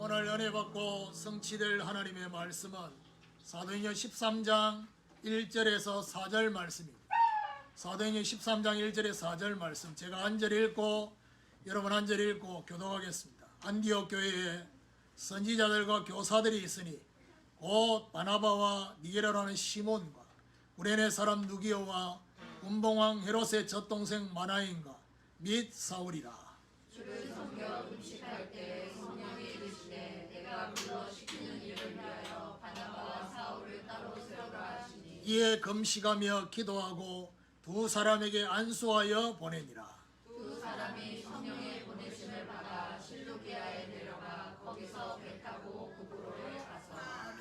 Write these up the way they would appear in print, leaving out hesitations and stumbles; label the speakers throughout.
Speaker 1: 오늘 은혜 받고 성취될 하나님의 말씀은 사도행전 13장 1절에서 4절 말씀입니다. 사도행전 13장 1절에 4절 말씀, 제가 한 절 읽고 여러분 한 절 읽고 교독하겠습니다. 안디옥 교회에 선지자들과 교사들이 있으니 곧 바나바와 니게라라는 시몬과 구레네 사람 누기오와 운봉왕 헤롯의 젖동생 마나인과 및 사울이라.
Speaker 2: 주를 섬겨 음식할 때 성령이 이르시되 내가 불러 시키는 일을 위하여 바나바와 사울을 따로 세우라 하시니
Speaker 1: 이에 금식하며 기도하고 두 사람에게 안수하여 보내니라.
Speaker 2: 두 사람이 성령의 보내심을 받아 실루기아에 내려가 거기서 배 타고 구브로에 가서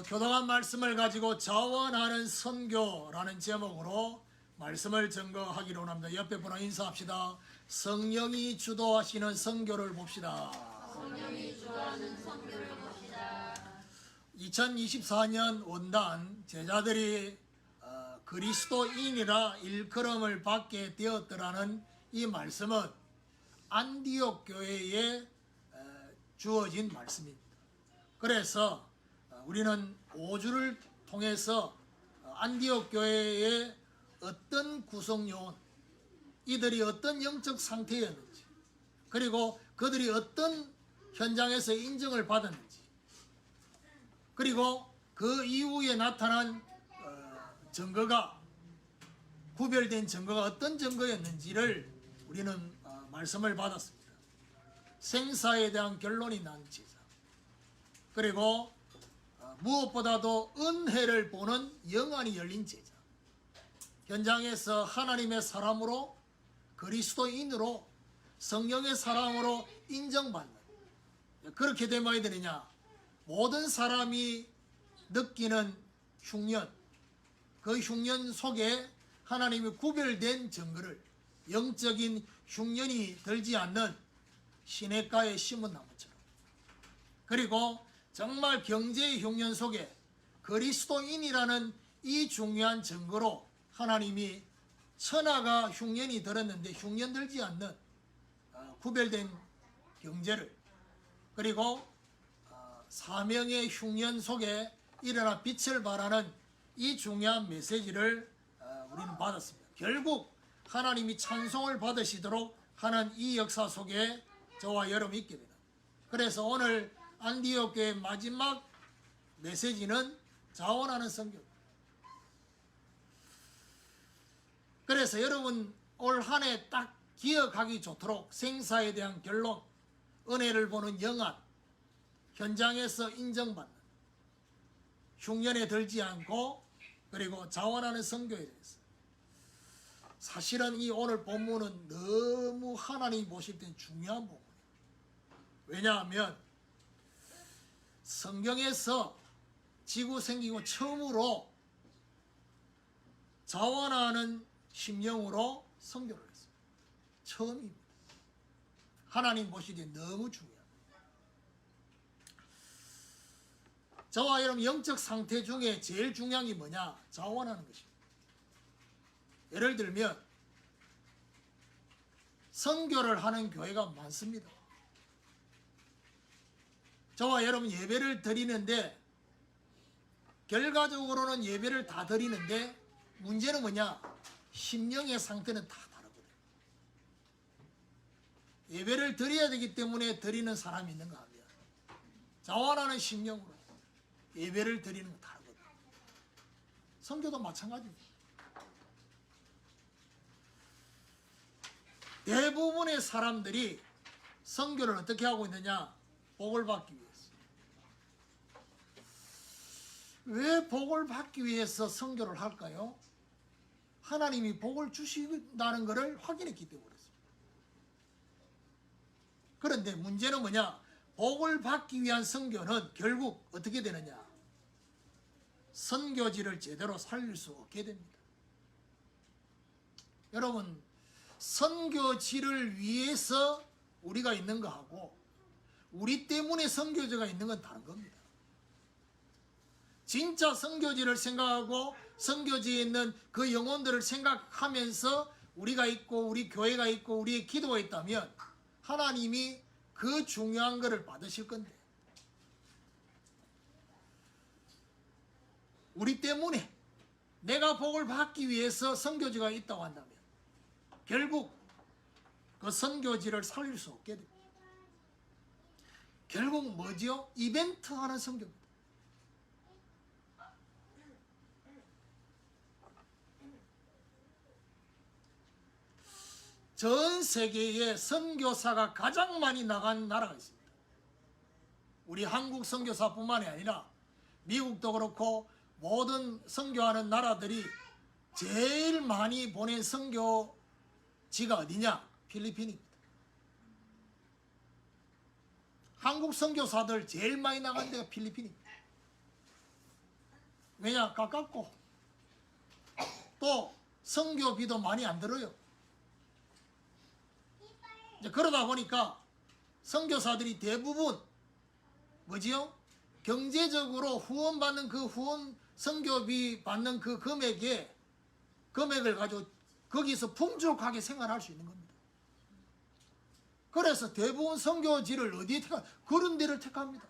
Speaker 1: 교독한 말씀을 가지고 자원하는 선교라는 제목으로 말씀을 증거하기로 합니다. 옆에 분과 인사합시다. 성령이 주도하시는 선교를 봅시다.
Speaker 2: 성령이 주도하는 선교를 봅시다.
Speaker 1: 2024년 원단 제자들이 그리스도인이라 일컬음을 받게 되었더라는 이 말씀은 안디옥 교회에 주어진 말씀입니다. 그래서 우리는 5주를 통해서 안디옥 교회의 어떤 구성요원, 이들이 어떤 영적 상태였는지, 그리고 그들이 어떤 현장에서 인정을 받았는지, 그리고 그 이후에 나타난 증거가, 구별된 증거가 어떤 증거였는지를 우리는 말씀을 받았습니다. 생사에 대한 결론이 난 제자, 그리고 무엇보다도 은혜를 보는 영안이 열린 제자, 현장에서 하나님의 사람으로, 그리스도인으로, 성령의 사람으로 인정받는, 그렇게 되면 어떻게 되느냐, 모든 사람이 느끼는 흉년, 그 흉년 속에 하나님이 구별된 증거를, 영적인 흉년이 들지 않는 시냇가에 심은 나무처럼, 그리고 정말 경제의 흉년 속에 그리스도인이라는 이 중요한 증거로 하나님이 천하가 흉년이 들었는데 흉년 들지 않는 구별된 경제를, 그리고 사명의 흉년 속에 일어나 빛을 발하는 이 중요한 메시지를 우리는 받았습니다. 결국 하나님이 찬송을 받으시도록 하는 이 역사 속에 저와 여러분이 있게 됩니다. 그래서 오늘 안디옥 교회의 마지막 메시지는 자원하는 선교입니다. 그래서 여러분 올 한 해 딱 기억하기 좋도록 생사에 대한 결론, 은혜를 보는 영안, 현장에서 인정받는, 흉년에 들지 않고, 그리고 자원하는 선교에 대해서. 사실은 이 오늘 본문은 너무 하나님이 보실 땐 중요한 본문이에요. 왜냐하면 성경에서 지구 생기고 처음으로 자원하는 심령으로 선교를 했습니다. 처음입니다. 하나님 보시기에 너무 중요합니다. 저와 여러분 영적 상태 중에 제일 중요한 게 뭐냐? 자원하는 것입니다. 예를 들면 선교를 하는 교회가 많습니다. 저와 여러분 예배를 드리는데, 결과적으로는 예배를 다 드리는데 문제는 뭐냐? 심령의 상태는 다 다르거든요. 예배를 드려야 되기 때문에 드리는 사람이 있는가 하면 자원하는 심령으로 예배를 드리는 거 다르거든요. 선교도 마찬가지입니다. 대부분의 사람들이 선교를 어떻게 하고 있느냐? 복을 받기 위해서. 왜 복을 받기 위해서 선교를 할까요? 하나님이 복을 주신다는 것을 확인했기 때문에 그렇습니다. 그런데 문제는 뭐냐? 복을 받기 위한 선교는 결국 어떻게 되느냐? 선교지를 제대로 살릴 수 없게 됩니다. 여러분, 선교지를 위해서 우리가 있는 거하고 우리 때문에 선교지가 있는 건 다른 겁니다. 진짜 선교지를 생각하고 선교지에 있는 그 영혼들을 생각하면서 우리가 있고 우리 교회가 있고 우리의 기도가 있다면 하나님이 그 중요한 거를 받으실 건데, 우리 때문에 내가 복을 받기 위해서 선교지가 있다고 한다면 결국 그 선교지를 살릴 수 없게 됩니다. 결국 뭐지요? 이벤트 하는 선교입니다. 전 세계에 선교사가 가장 많이 나간 나라가 있습니다. 우리 한국 선교사뿐만이 아니라 미국도 그렇고 모든 선교하는 나라들이 제일 많이 보낸 선교지가 어디냐? 필리핀입니다. 한국 선교사들 제일 많이 나간 데가 필리핀입니다. 왜냐? 가깝고 또 선교비도 많이 안 들어요. 이제 그러다 보니까 선교사들이 대부분 뭐지요? 경제적으로 후원받는 그 후원 선교비 받는 그 금액을 가지고 거기서 풍족하게 생활할 수 있는 겁니다. 그래서 대부분 선교지를 어디에 그런 데를 택합니다.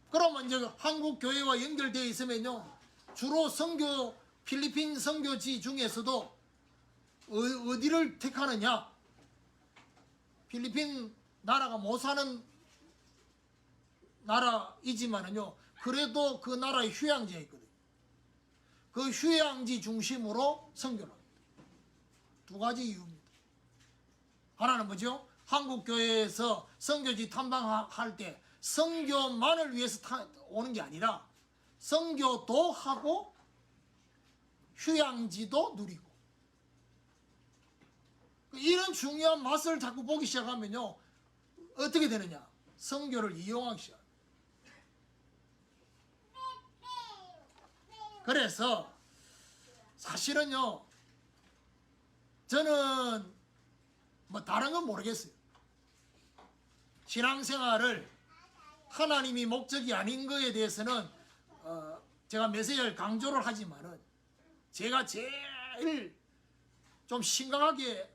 Speaker 1: 그러면 이제 한국 교회와 연결되어 있으면요, 주로 필리핀 선교지 중에서도 어디를 택하느냐? 필리핀 나라가 못 사는 나라이지만은요, 그래도 그 나라에 휴양지가 있거든요. 그 휴양지 중심으로 선교를 합니다. 두 가지 이유입니다. 하나는 뭐죠? 한국 교회에서 선교지 탐방할 때 선교만을 위해서 오는 게 아니라 선교도 하고 휴양지도 누리고, 이런 중요한 맛을 자꾸 보기 시작하면요, 어떻게 되느냐? 선교를 이용하기 시작합니다. 그래서 사실은요, 저는 뭐 다른 건 모르겠어요. 신앙생활을 하나님이 목적이 아닌 거에 대해서는 제가 매세열 강조를 하지만은, 제가 제일 좀 심각하게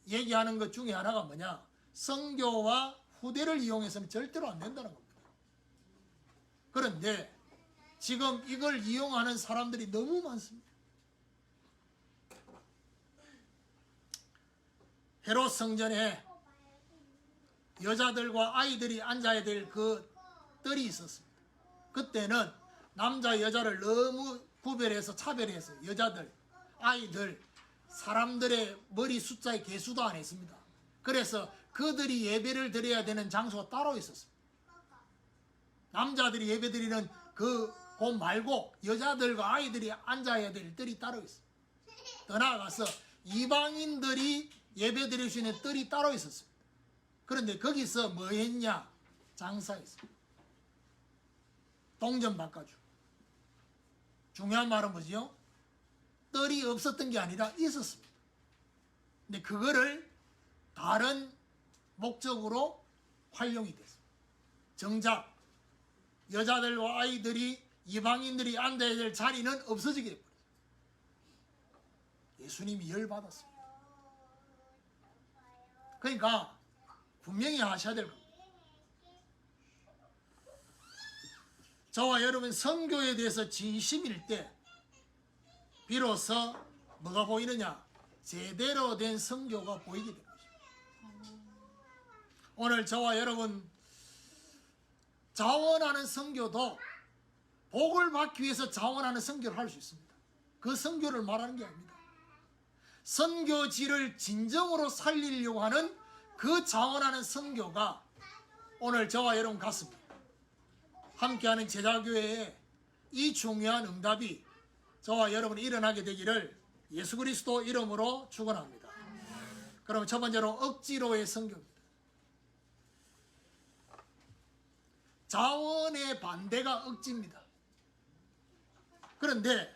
Speaker 1: 얘기하는 것 중에 하나가 뭐냐? 선교와 후대를 이용해서는 절대로 안 된다는 겁니다. 그런데 지금 이걸 이용하는 사람들이 너무 많습니다. 헤롯 성전에 여자들과 아이들이 앉아야 될 그 뜰이 있었습니다. 그때는 남자 여자를 너무 구별해서 차별해서 여자들, 아이들, 사람들의 머리 숫자의 개수도 안 했습니다. 그래서 그들이 예배를 드려야 되는 장소가 따로 있었습니다. 남자들이 예배 드리는 곳 말고 여자들과 아이들이 앉아야 될 뜰이 따로 있어요. 더 나아가서 이방인들이 예배 드릴 수 있는 뜰이 따로 있었습니다. 그런데 거기서 뭐 했냐? 장사했습니다. 동전 바꿔주고. 중요한 말은 뭐지요? 뜰이 없었던 게 아니라 있었습니다. 근데 그거를 다른 목적으로 활용이 됐습니다. 정작 여자들과 아이들이, 이방인들이 앉아야 될 자리는 없어지게 돼버렸어요. 예수님이 열받았습니다. 그러니까 분명히 하셔야 될 겁니다. 저와 여러분 선교에 대해서 진심일 때 비로소 뭐가 보이느냐? 제대로 된 선교가 보이게 됩니다. 오늘 저와 여러분 자원하는 선교도 복을 받기 위해서 자원하는 선교를 할 수 있습니다. 그 선교를 말하는 게 아닙니다. 선교지를 진정으로 살리려고 하는 그 자원하는 선교가 오늘 저와 여러분 같습니다. 함께하는 제자교회에 이 중요한 응답이 저와 여러분이 일어나게 되기를 예수 그리스도 이름으로 축원합니다. 그럼 첫 번째로 억지로의 선교입니다. 자원의 반대가 억지입니다. 그런데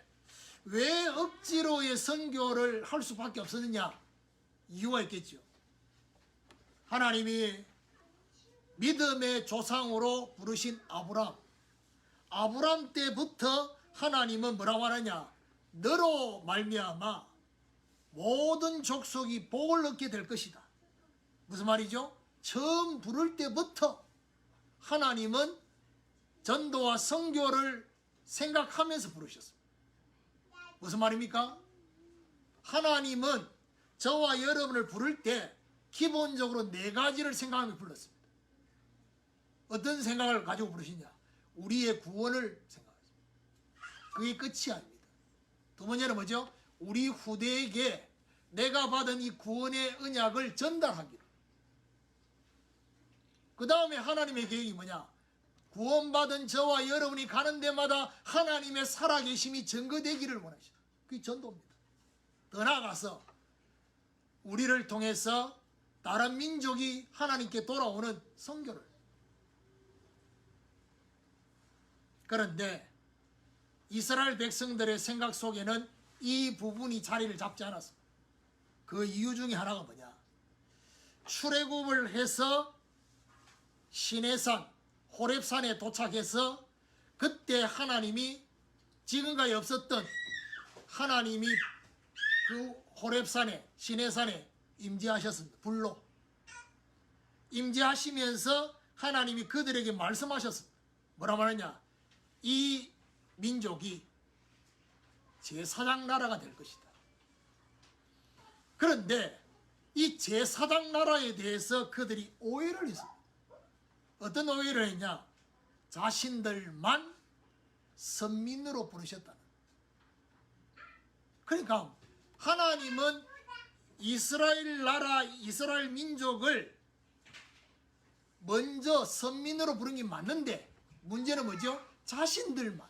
Speaker 1: 왜 억지로의 선교를 할 수밖에 없었느냐? 이유가 있겠죠. 하나님이 믿음의 조상으로 부르신 아브람 때부터 하나님은 뭐라고 하느냐? 너로 말미암아 모든 족속이 복을 얻게 될 것이다. 무슨 말이죠? 처음 부를 때부터 하나님은 전도와 선교를 생각하면서 부르셨습니다. 무슨 말입니까? 하나님은 저와 여러분을 부를 때 기본적으로 네 가지를 생각하며 불렀습니다. 어떤 생각을 가지고 부르시냐? 우리의 구원을 생각하십니다. 그게 끝이 아닙니다. 두 번째는 뭐죠? 우리 후대에게 내가 받은 이 구원의 언약을 전달하기로. 그 다음에 하나님의 계획이 뭐냐? 구원받은 저와 여러분이 가는 데마다 하나님의 살아계심이 증거되기를 원하시죠. 그게 전도입니다. 더 나아가서 우리를 통해서 다른 민족이 하나님께 돌아오는 선교를. 그런데 이스라엘 백성들의 생각 속에는 이 부분이 자리를 잡지 않았습니다. 그 이유 중에 하나가 뭐냐? 출애굽을 해서 시내산, 호렙산에 도착해서 그때 하나님이 지금까지 없었던 하나님이 그 호렙산에, 시내산에 임재하셨습니다. 불로 임재하시면서 하나님이 그들에게 말씀하셨습니다. 뭐라 말하냐? 이 민족이 제사장 나라가 될 것이다. 그런데 이 제사장 나라에 대해서 그들이 오해를 했습니다. 어떤 오해를 했냐? 자신들만 선민으로 부르셨다는. 그러니까 하나님은 이스라엘 나라, 이스라엘 민족을 먼저 선민으로 부른 게 맞는데 문제는 뭐죠? 자신들만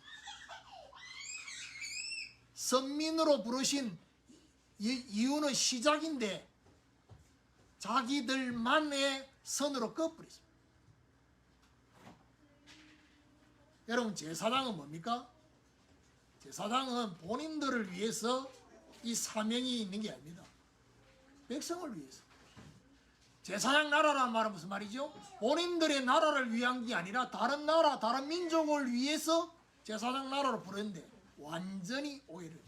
Speaker 1: 선민으로 부르신 이유는 시작인데 자기들만의 선으로 꺼버렸습니다. 여러분, 제사장은 뭡니까? 제사장은 본인들을 위해서 이 사명이 있는 게 아닙니다. 백성을 위해서. 제사장 나라라는 말은 무슨 말이죠? 본인들의 나라를 위한 게 아니라 다른 나라, 다른 민족을 위해서 제사장 나라로 부르는데 완전히 오해를 해요.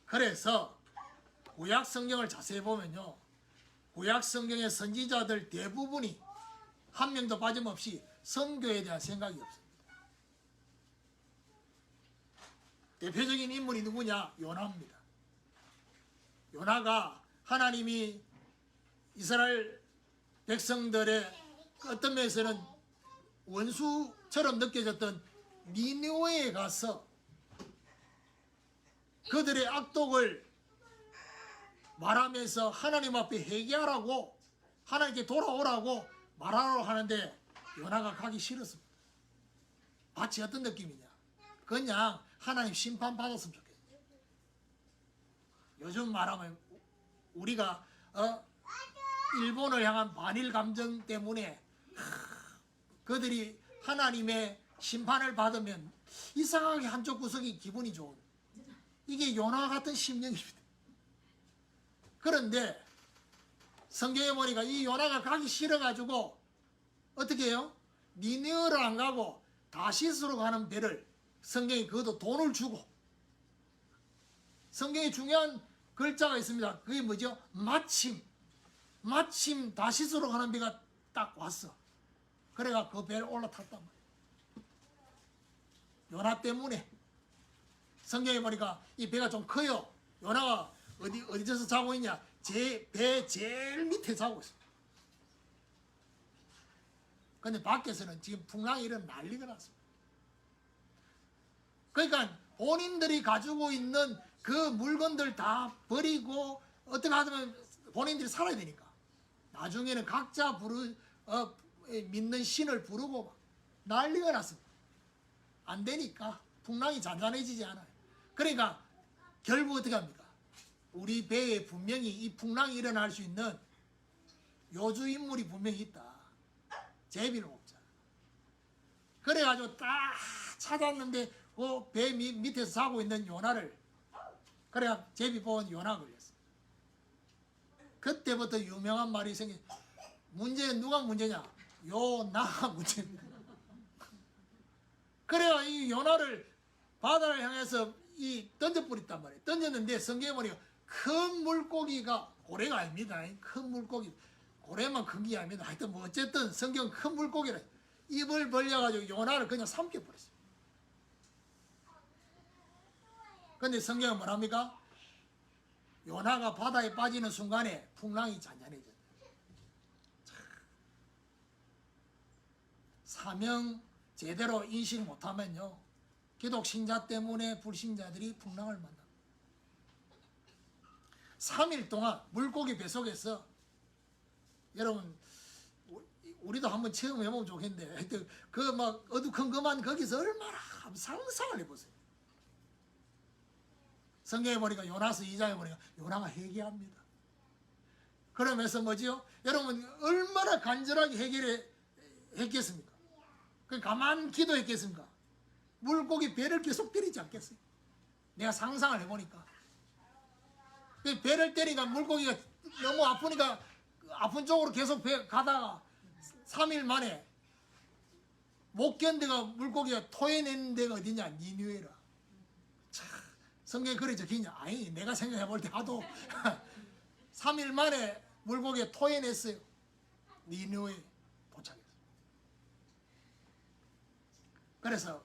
Speaker 1: 그래서 구약 성경을 자세히 보면요, 구약 성경의 선지자들 대부분이 한 명도 빠짐없이 선교에 대한 생각이 없습니다. 대표적인 인물이 누구냐? 요나입니다. 요나가 하나님이 이스라엘 백성들의 어떤 면에서는 원수처럼 느껴졌던 니느웨에 가서 그들의 악독을 말하면서 하나님 앞에 회개하라고, 하나님께 돌아오라고 말하라고 하는데 요나가 가기 싫었습니다. 마치 어떤 느낌이냐? 그냥 하나님 심판 받았으면 좋겠어요. 요즘 말하면 우리가 일본을 향한 반일 감정 때문에 그들이 하나님의 심판을 받으면 이상하게 한쪽 구석이 기분이 좋은, 이게 요나 같은 심령입니다. 그런데 성경에 보니까 이 요나가 가기 싫어가지고 어떻게 해요? 니느웨를 안 가고 다시스로 가는 배를 성경이 그것도 돈을 주고, 성경에 중요한 글자가 있습니다. 그게 뭐죠? 마침 다시스로 가는 배가 딱 왔어. 그래가 그 배를 올라탔단 말이에요. 요나 때문에. 성경에 보니까 이 배가 좀 커요. 요나가 어디서 자고 있냐? 배 제일 밑에 자고 있어. 근데 밖에서는 지금 풍랑이 이런 난리가 났습니다. 그러니까 본인들이 가지고 있는 그 물건들 다 버리고 어떻게 하면 본인들이 살아야 되니까 나중에는 각자 믿는 신을 부르고 막 난리가 났습니다. 안 되니까 풍랑이 잔잔해지지 않아요. 그러니까 결국 어떻게 합니까? 우리 배에 분명히 이 풍랑이 일어날 수 있는 요주 인물이 분명히 있다. 제비를 먹자. 그래가지고 딱 찾았는데 그 배 밑에서 자고 있는 요나를, 그래야 제비 보은 요나 걸렸어. 그때부터 유명한 말이 생겨. 문제는 누가 문제냐? 요나가 문제입니다. 그래야 이 요나를 바다를 향해서 던져버렸단 말이에요. 던졌는데 성경에 보니까 큰 물고기가 고래가 아닙니다. 큰 물고기. 고래만 큰 게 아닙니다. 하여튼 뭐 어쨌든 성경 큰 물고기라. 입을 벌려가지고 요나를 그냥 삼켜버렸어요. 근데 성경은 뭐랍니까? 요나가 바다에 빠지는 순간에 풍랑이 잔잔해졌다. 사명 제대로 인식 못하면요, 기독 신자 때문에 불신자들이 풍랑을 만납니다. 3일 동안 물고기 뱃속에서, 여러분 우리도 한번 체험해보면 좋겠는데, 하여튼 그 막 어두컴컴한 거기서 얼마나 상상을 해보세요. 성경에 보니까 요나서 2장에 보니까 요나가 회개합니다. 그러면서 뭐지요? 여러분 얼마나 간절하게 회개했겠습니까? 그 가만 기도했겠습니까? 물고기 배를 계속 때리지 않겠어요? 내가 상상을 해보니까 그 배를 때리니까 물고기가 너무 아프니까 아픈 쪽으로 계속 가다가 3일 만에 못 견디가 물고기가 토해낸 데가 어디냐? 니느웨라. 참, 성경에 그래 적혀있냐? 아니 내가 생각해볼 때 하도 3일 만에 물고기가 토해냈어요. 니느웨 도착했어요. 그래서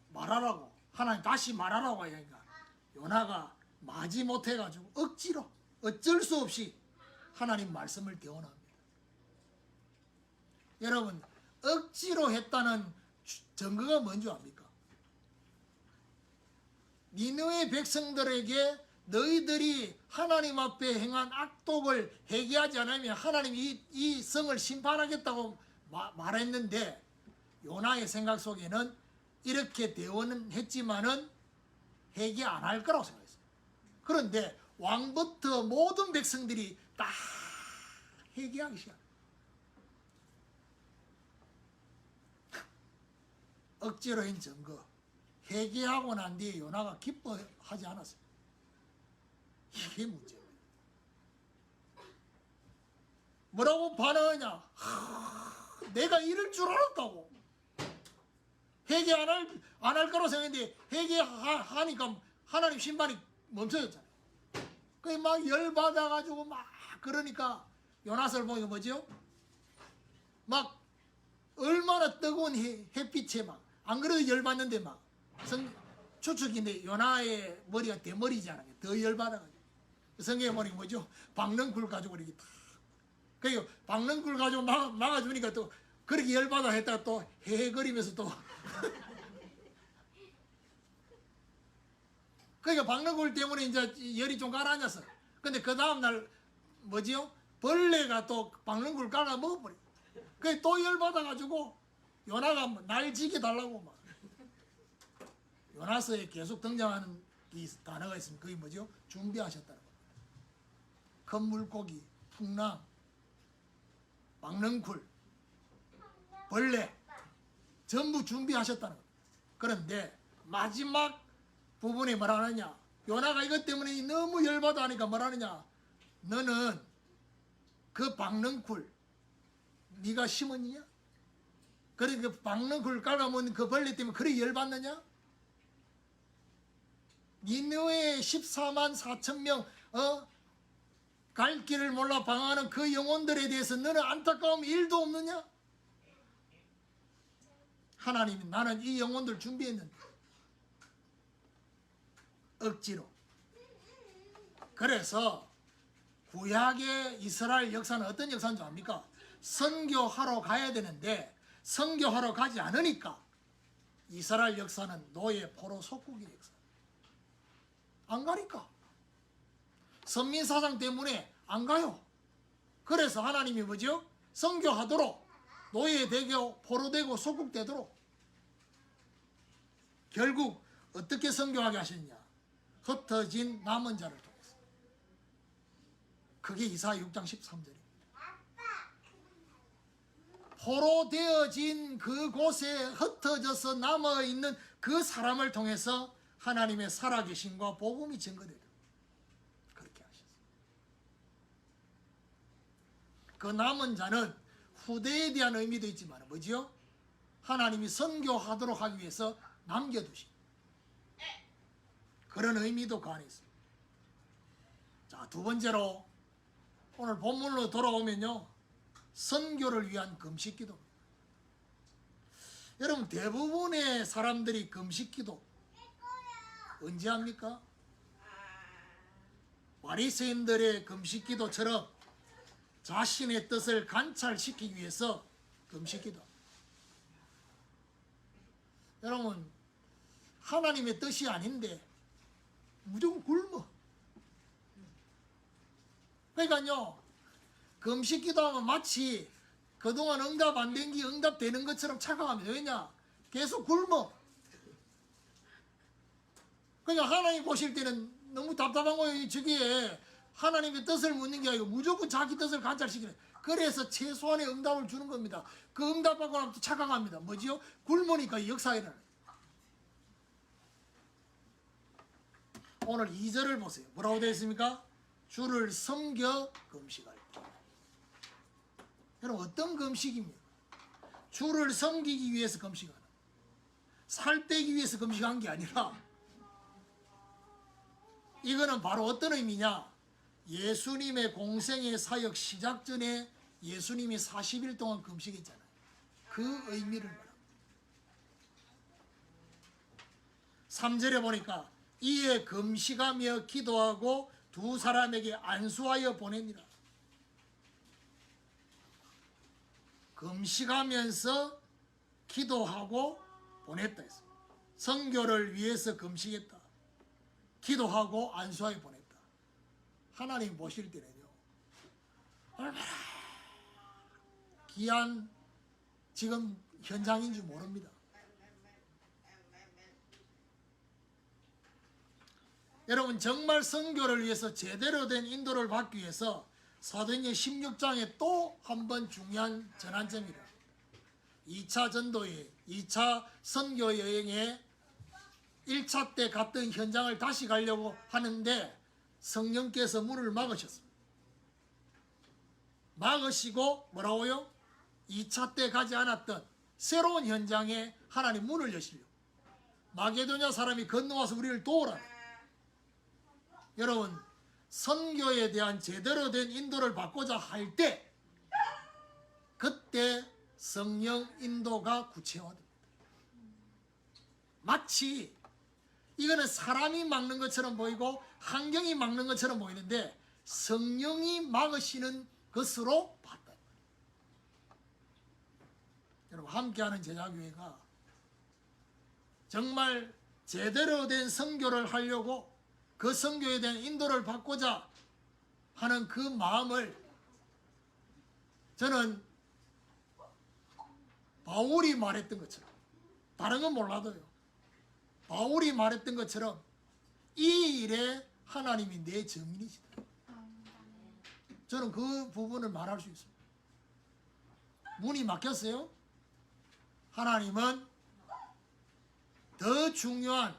Speaker 1: 말하라고, 하나님 다시 말하라고 하니까 요나가 마지 못해가지고 억지로 어쩔 수 없이 하나님 말씀을 대언합니다. 여러분 억지로 했다는 증거가 뭔지 압니까? 니느웨 백성들에게 너희들이 하나님 앞에 행한 악독을 회개하지 않으면 하나님이 이 성을 심판하겠다고 말했는데, 요나의 생각 속에는 이렇게 대언은 했지만은 회개 안 할 거라고 생각했어요. 그런데 왕부터 모든 백성들이 다 회개하기 시작해요. 억지로 한 증거. 회개하고 난 뒤에 요나가 기뻐하지 않았어요. 이게 문제입니다. 뭐라고 반응하냐? 내가 이럴 줄 알았다고. 회개 안 할 거라고 생각했는데 회개하니까 하나님 심판이 멈춰졌잖아요. 그게 막 열받아가지고 막 그러니까 요나서를 보니까 뭐죠? 막 얼마나 뜨거운 햇빛에 막 안 그래도 열받는데 막 추측인데 요나의 머리가 대머리잖아요. 더 열받아가지고 성경에 보니까 뭐죠? 박능굴 가지고 이렇게 다 그리고 박능굴 가지고 막아주니까 또 그렇게 열받아 했다가 또 헤헤거리면서 또 그러니까 박능굴 때문에 이제 열이 좀 가라앉았어. 근데 그 다음날 뭐지요? 벌레가 또 박능굴 깔아 먹어버려. 그게 또 열받아가지고 요나가 날 지게 달라고 막. 요나서에 계속 등장하는 이 단어가 있으면 그게 뭐죠? 준비하셨다는 겁니다. 큰 물고기, 풍랑, 박능굴, 벌레 전부 준비하셨다는 겁니다. 그런데 마지막 부분에 뭐라 하느냐? 요나가 이것 때문에 너무 열받아 하니까 뭐라 하느냐? 너는 그 박능굴 네가 심었냐? 그러니까 그 박능굴 깔아먹는 그 벌레 때문에 그래 열받느냐? 니느웨 14만 4천 명 갈 길을 몰라 방황하는 그 영혼들에 대해서 너는 안타까움 1도 없느냐? 하나님이 나는 이 영혼들 준비했는데 억지로. 그래서 구약의 이스라엘 역사는 어떤 역사인 줄 압니까? 선교하러 가야 되는데 선교하러 가지 않으니까 이스라엘 역사는 노예 포로 속국의 역사. 안 가니까. 선민사상 때문에 안 가요. 그래서 하나님이 뭐죠? 선교하도록 노예되고 포로되고 속국되도록. 결국 어떻게 선교하게 하셨냐? 흩어진 남은 자를 통해서. 그게 이사야 6장 13절입니다. 포로되어진 그곳에 흩어져서 남아있는 그 사람을 통해서 하나님의 살아계심과 복음이 증거되도록 그렇게 하셨어요. 그 남은 자는 후대에 대한 의미도 있지만 뭐지요? 하나님이 선교하도록 하기 위해서 남겨두신 그런 의미도 그 안에 있습니다. 자, 두 번째로 오늘 본문으로 돌아오면요, 선교를 위한 금식기도. 여러분, 대부분의 사람들이 금식기도 언제 합니까? 바리새인들의 금식기도처럼 자신의 뜻을 관찰시키기 위해서 금식기도. 여러분, 하나님의 뜻이 아닌데 무조건 굶어. 그러니까요, 금식기도 하면 마치 그동안 응답 안 된 게 응답되는 것처럼 착각합니다. 왜냐? 계속 굶어. 그러니까 하나님 보실 때는 너무 답답한 거예요. 저기에 하나님의 뜻을 묻는 게 아니고 무조건 자기 뜻을 관찰시키는. 그래서 최소한의 응답을 주는 겁니다. 그 응답받고 나면 또 착각합니다. 뭐지요? 굶으니까 역사가 일어나요. 오늘 2절을 보세요. 뭐라고 되어 있습니까? 주를 섬겨 금식할 때. 여러분, 어떤 금식입니까? 주를 섬기기 위해서 금식하는, 살 빼기 위해서 금식한 게 아니라, 이거는 바로 어떤 의미냐? 예수님의 공생의 사역 시작 전에 예수님이 40일 동안 금식했잖아요. 그 의미를 말합니다. 3절에 보니까 이에 금식하며 기도하고 두 사람에게 안수하여 보냅니다. 금식하면서 기도하고 보냈다 했어요. 선교를 위해서 금식했다. 기도하고 안수하여 보냈다. 하나님 보실 때는요, 얼마나 귀한 지금 현장인 줄 모릅니다. 여러분, 정말 선교를 위해서 제대로 된 인도를 받기 위해서 사도행전 16장에 또 한 번 중요한 전환점이다. 2차 전도회, 2차 선교 여행에 1차 때 갔던 현장을 다시 가려고 하는데 성령께서 문을 막으셨습니다. 막으시고 뭐라고요? 2차 때 가지 않았던 새로운 현장에 하나님 문을 여시려고. 마게도냐 사람이 건너와서 우리를 도우라. 여러분, 선교에 대한 제대로 된 인도를 받고자 할 때 그때 성령 인도가 구체화됩니다. 마치 이거는 사람이 막는 것처럼 보이고 환경이 막는 것처럼 보이는데 성령이 막으시는 것으로 봤다. 여러분, 함께하는 제자교회가 정말 제대로 된 선교를 하려고 그 선교에 대한 인도를 받고자 하는 그 마음을 저는 바울이 말했던 것처럼, 다른 건 몰라도요, 바울이 말했던 것처럼 이 일에 하나님이 내 증인이시다. 저는 그 부분을 말할 수 있습니다. 문이 막혔어요. 하나님은 더 중요한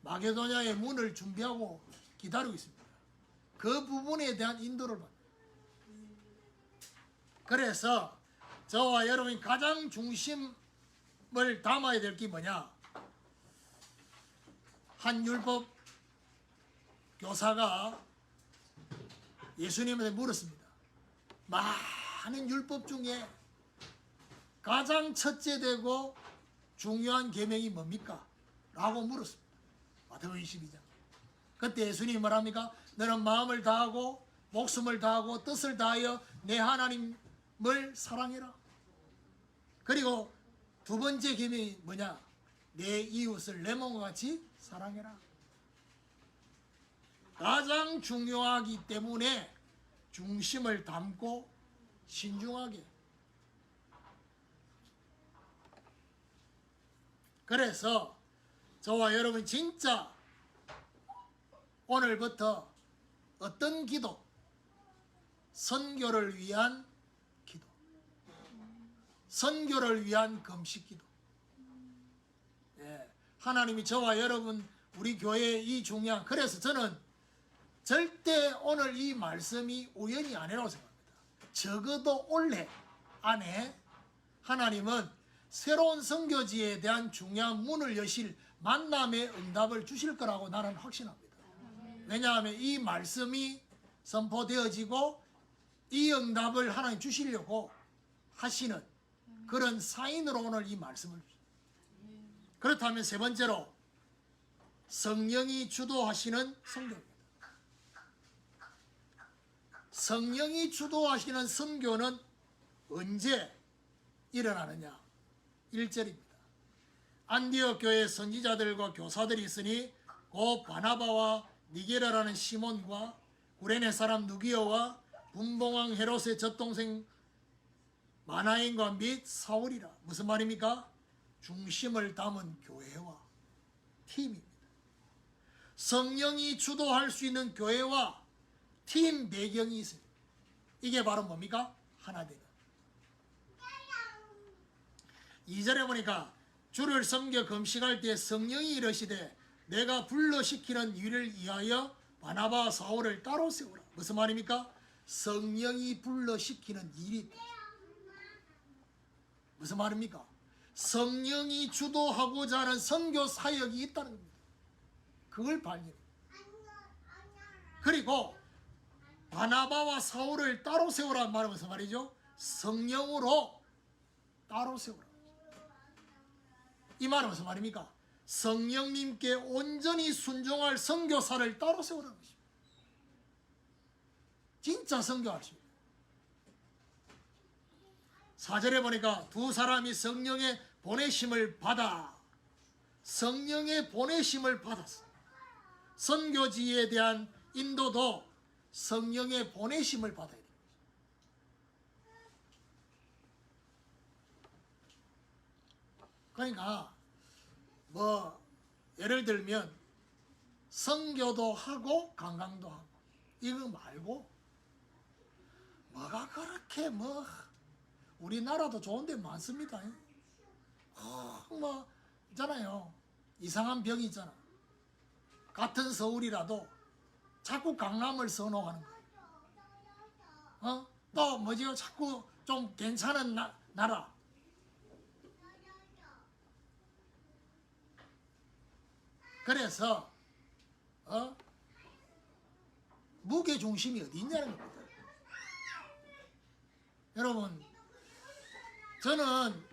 Speaker 1: 마게도냐의 문을 준비하고 기다리고 있습니다. 그 부분에 대한 인도를 받습니다. 그래서 저와 여러분이 가장 중심을 담아야 될 게 뭐냐? 한 율법 교사가 예수님한테 물었습니다. 많은 율법 중에 가장 첫째되고 중요한 계명이 뭡니까? 라고 물었습니다. 마태복음 22장. 그때 예수님이 뭐랍니까? 너는 마음을 다하고 목숨을 다하고 뜻을 다하여 내 하나님을 사랑해라. 그리고 두 번째 계명이 뭐냐? 내 이웃을 내 몸과 같이 사랑해라. 가장 중요하기 때문에 중심을 담고 신중하게. 그래서 저와 여러분 진짜 오늘부터 어떤 기도? 선교를 위한 기도, 선교를 위한 금식 기도. 예, 하나님이 저와 여러분 우리 교회에 이 중요한, 그래서 저는 절대 오늘 이 말씀이 우연이 아니라고 생각합니다. 적어도 올해 안에 하나님은 새로운 선교지에 대한 중요한 문을 여실 만남의 응답을 주실 거라고 나는 확신합니다. 왜냐하면 이 말씀이 선포되어지고 이 응답을 하나님 주시려고 하시는 그런 사인으로 오늘 이 말씀을 주십니다. 그렇다면 세 번째로 성령이 주도하시는 선교입니다. 성령이 주도하시는 선교는 언제 일어나느냐? 1절입니다. 안디옥 교회에 선지자들과 교사들이 있으니 곧 바나바와 니게라라는 시몬과 구레네 사람 누기어와 분봉왕 헤롯의 젖동생 마나인과 및 사울이라. 무슨 말입니까? 중심을 담은 교회와 팀입니다. 성령이 주도할 수 있는 교회와 팀 배경이 있습니다. 이게 바로 뭡니까? 하나 되는. 2절에 보니까 주를 섬겨 금식할 때 성령이 이르시되 내가 불러시키는 일을 위하여 바나바와 사울을 따로 세우라. 무슨 말입니까? 성령이 불러시키는 일이 무슨 말입니까? 성령이 주도하고자 하는 선교 사역이 있다는 겁니다. 그걸 발견. 그리고 바나바와 사울을 따로 세우라는 말은 무슨 말이죠? 성령으로 따로 세우라. 이 말은 무슨 말입니까? 성령님께 온전히 순종할 선교사를 따로 세우라는 것입니다. 진짜 선교할 수 있어요. 4절에 보니까 두 사람이 성령의 보내심을 받아 성령의 보내심을 받았어. 선교지에 대한 인도도 성령의 보내심을 받아야 됩니다. 그러니까 뭐 예를 들면 선교도 하고 관광도 하고 이거 말고 뭐가 그렇게 뭐 우리나라도 좋은 데 많습니다. 뭐 있잖아요. 이상한 병이 있잖아. 같은 서울이라도 자꾸 강남을 선호하는 거예요. 또 뭐지요? 자꾸 좀 괜찮은 나라. 그래서 무게 중심이 어디 있냐는 겁니다. 여러분, 저는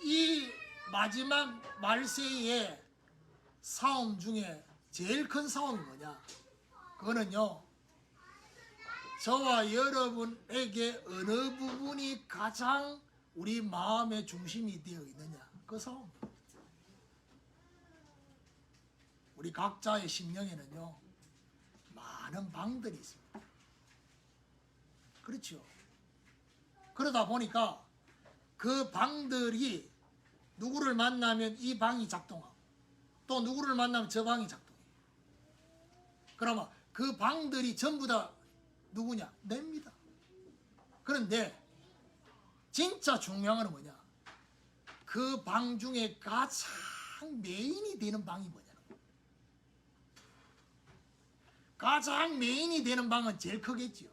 Speaker 1: 이 마지막 말세의 싸움 중에 제일 큰 싸움이 뭐냐? 그거는요, 저와 여러분에게 어느 부분이 가장 우리 마음의 중심이 되어 있느냐? 그 싸움입니다. 우리 각자의 심령에는요, 많은 방들이 있습니다. 그렇죠? 그러다 보니까 그 방들이 누구를 만나면 이 방이 작동하고 또 누구를 만나면 저 방이 작동해요. 그러면 그 방들이 전부 다 누구냐? 냅니다. 그런데 진짜 중요한 건 뭐냐? 그 방 중에 가장 메인이 되는 방이 뭐냐는 거예요. 가장 메인이 되는 방은 제일 크겠지요.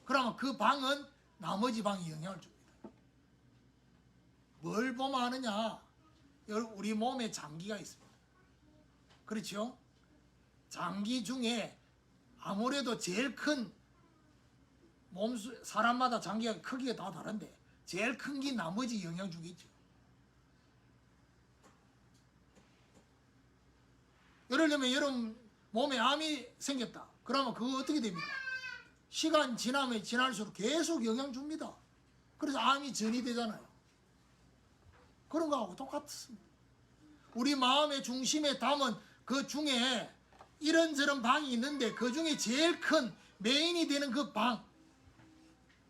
Speaker 1: 그러면 그 방은 나머지 방에 영향을 줍니다. 뭘 보면 아느냐? 우리 몸에 장기가 있습니다. 그렇죠? 장기 중에 아무래도 제일 큰 몸수 사람마다 장기가 크기가 다 다른데 제일 큰 게 나머지 영향 주겠죠. 예를 들면 여러분 몸에 암이 생겼다. 그러면 그거 어떻게 됩니까? 시간 지나면 지날수록 계속 영향 줍니다. 그래서 암이 전이 되잖아요. 그런 거하고 똑같습니다. 우리 마음의 중심에 담은 그 중에 이런저런 방이 있는데 그 중에 제일 큰 메인이 되는 그 방,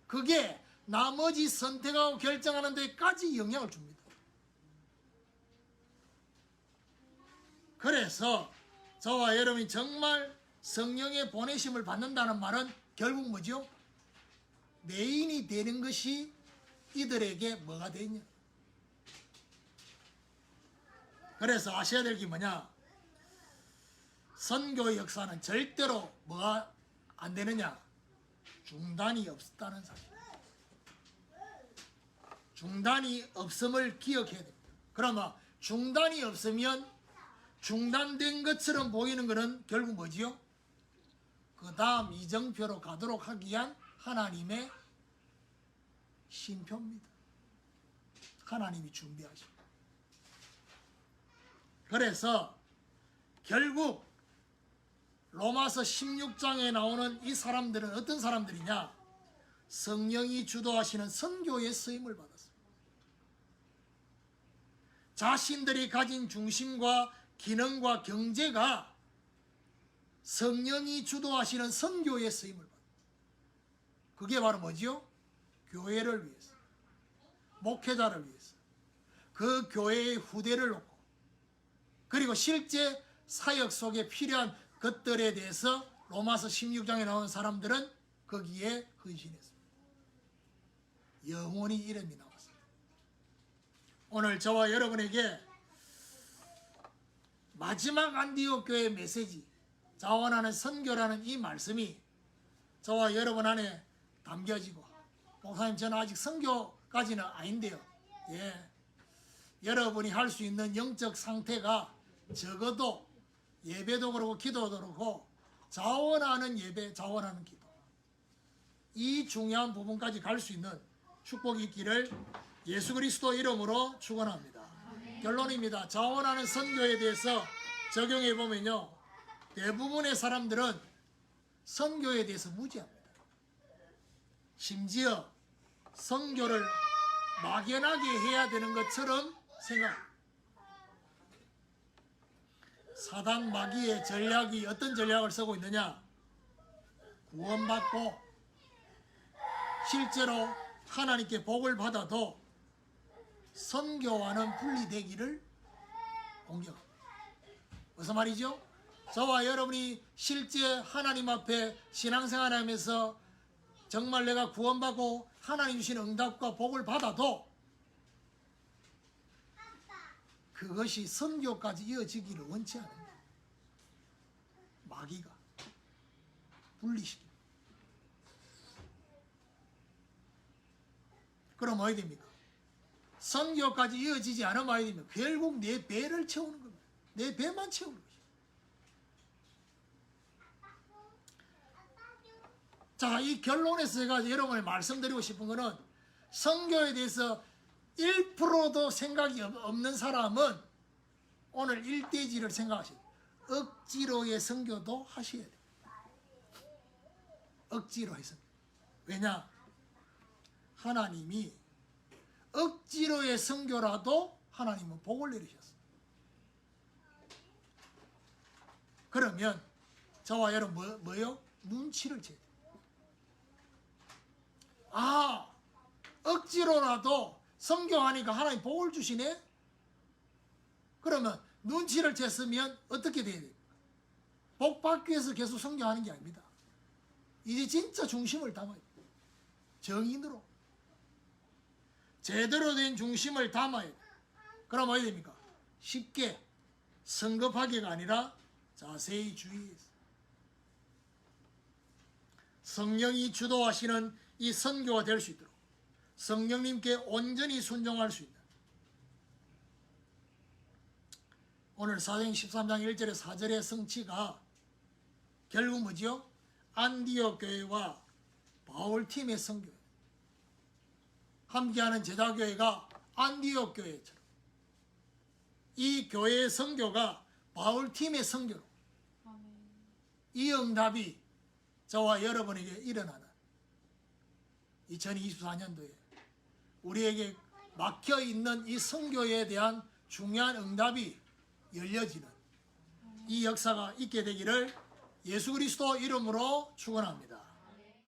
Speaker 1: 그게 나머지 선택하고 결정하는 데까지 영향을 줍니다. 그래서 저와 여러분이 정말 성령의 보내심을 받는다는 말은 결국 뭐죠? 메인이 되는 것이 이들에게 뭐가 되냐? 그래서 아셔야 될 게 뭐냐? 선교의 역사는 절대로 뭐가 안 되느냐? 중단이 없다는 사실. 중단이 없음을 기억해야 됩니다. 그러면 중단이 없으면 중단된 것처럼 보이는 것은 결국 뭐지요? 그 다음 이정표로 가도록 하기 위한 하나님의 쉼표입니다. 하나님이 준비하시고. 그래서 결국 로마서 16장에 나오는 이 사람들은 어떤 사람들이냐? 성령이 주도하시는 선교의 쓰임을 받았습니다. 자신들이 가진 중심과 기능과 경제가 성령이 주도하시는 선교의 쓰임을 받았습니다. 그게 바로 뭐지요? 교회를 위해서, 목회자를 위해서, 그 교회의 후대를 놓고, 그리고 실제 사역 속에 필요한 것들에 대해서 로마서 16장에 나온 사람들은 거기에 헌신했습니다. 영원히 이름이 나왔습니다. 오늘 저와 여러분에게 마지막 안디옥 교회의 메시지, 자원하는 선교라는 이 말씀이 저와 여러분 안에 담겨지고, 목사님 저는 아직 선교까지는 아닌데요. 여러분이 할 수 있는 영적 상태가 적어도 예배도 그렇고 기도도 그렇고 자원하는 예배, 자원하는 기도, 이 중요한 부분까지 갈 수 있는 축복이 있기를 예수 그리스도 이름으로 축원합니다. 결론입니다. 자원하는 선교에 대해서 적용해 보면요, 대부분의 사람들은 선교에 대해서 무지합니다. 심지어 선교를 막연하게 해야 되는 것처럼 생각합니다. 사단 마귀의 전략이 어떤 전략을 쓰고 있느냐? 구원받고 실제로 하나님께 복을 받아도 선교와는 분리되기를 공격합니다. 무슨 말이죠? 저와 여러분이 실제 하나님 앞에 신앙생활하면서 정말 내가 구원받고 하나님 주신 응답과 복을 받아도 그것이 선교까지 이어지기를 원치 않습니다. 마귀가 분리시킵니다. 그럼 어디 됩니까? 선교까지 이어지지 않으면 어디 됩니까? 결국 내 배를 채우는 겁니다. 내 배만 채우는 것이죠. 자, 이 결론에서 제가 여러분에 말씀드리고 싶은 것은, 선교에 대해서 1%도 생각이 없는 사람은 오늘 일대지를 생각하셔야 돼요. 억지로의 선교도 하셔야 돼요. 억지로 해서. 왜냐? 하나님이 억지로의 선교라도 하나님은 복을 내리셨어요. 그러면 저와 여러분 뭐요? 눈치를 채야 돼요. 아, 억지로라도 선교하니까 하나님 복을 주시네? 그러면 눈치를 챘으면 어떻게 돼야 됩니까? 복 받기 위해서 계속 선교하는 게 아닙니다. 이제 진짜 중심을 담아야 돼요. 정인으로. 제대로 된 중심을 담아야 돼요. 그럼 어디 됩니까? 쉽게 성급하게가 아니라 자세히 주의해서. 성령이 주도하시는 이 선교가 될 수 있도록 성령님께 온전히 순종할 수 있는, 오늘 사도행 13장 1절에 4절의 성취가 결국 뭐죠? 안디옥 교회와 바울팀의 선교, 함께하는 제자교회가 안디옥 교회처럼 이 교회의 선교가 바울팀의 선교로 이 응답이 저와 여러분에게 일어나는 2024년도에 우리에게 막혀있는 이 선교에 대한 중요한 응답이 열려지는 이 역사가 있게 되기를 예수 그리스도 이름으로 축원합니다.